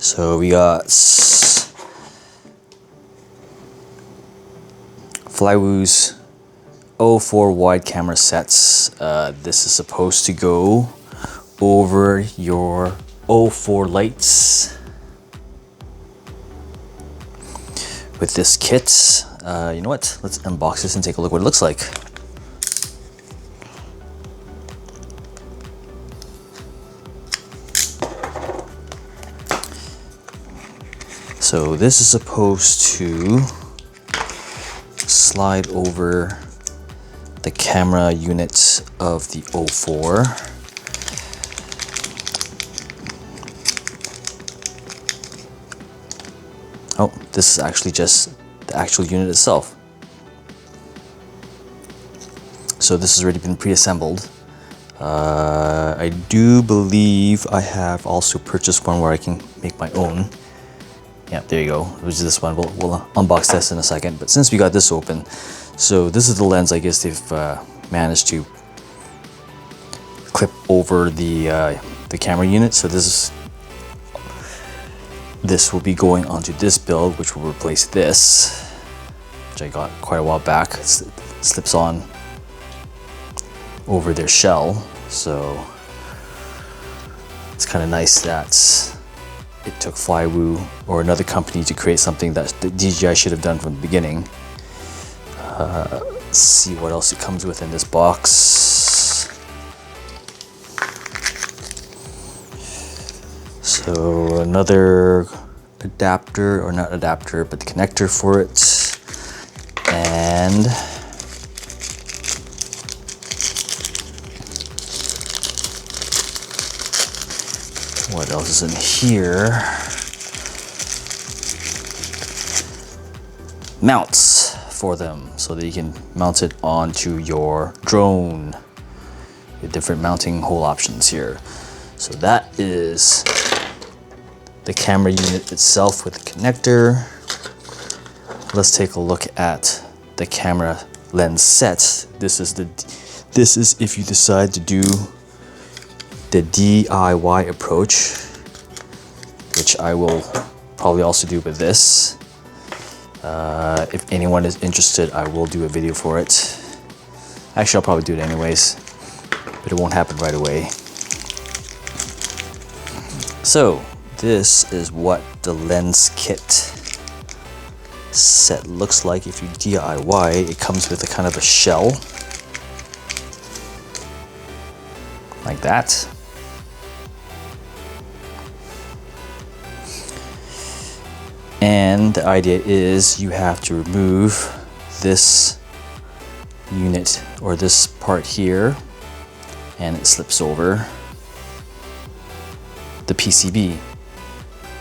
So we got Flywoo's O4 wide camera sets. This is supposed to go over your O4 lights with this kit. You know what? Let's unbox this and take a look what it looks like. So this is supposed to slide over the camera unit of the O4. Oh, this is actually just the actual unit itself. So this has already been pre-assembled. I do believe I have also purchased one where I can make my own. Yeah, there you go. It was this one. We'll unbox this in a second. But since we got this open, so this is the lens I guess they've managed to clip over the camera unit. So this will be going onto this build, which will replace this, which I got quite a while back. It slips on over their shell. So it's kind of nice that it took Flywoo or another company to create something that the DJI should have done from the beginning. Let's see what else it comes with in this box. So another adapter, or not adapter, but the connector for it. And what else is in here? Mounts for them, so that you can mount it onto your drone with different mounting hole options here. So that is the camera unit itself with the connector. Let's take a look at the camera lens set. This is if you decide to do the DIY approach, which I will probably also do with this. If anyone is interested, I will do a video for it. Actually, I'll probably do it anyways, but it won't happen right away. So this is what the lens kit set looks like if you DIY. It comes with a kind of a shell like that. And the idea is you have to remove this unit or this part here, and it slips over the PCB.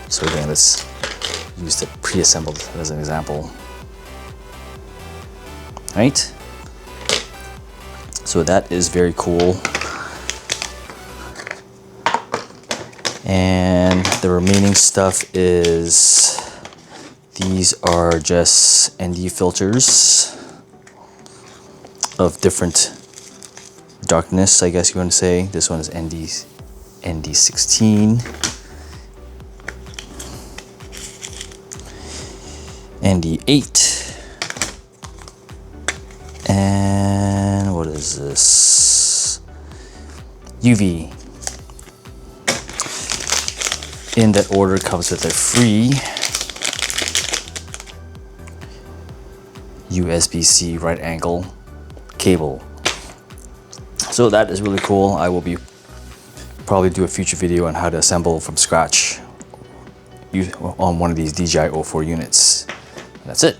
So again, let's use the pre-assembled as an example. Right? So that is very cool. And the remaining stuff is, these are just ND filters of different darkness, I guess you want to say. This one is ND16, ND8, and what is this? UV. In that order comes with a free USB-C right angle cable. So that is really cool. I will probably do a future video on how to assemble from scratch on one of these DJI O4 units. And that's it.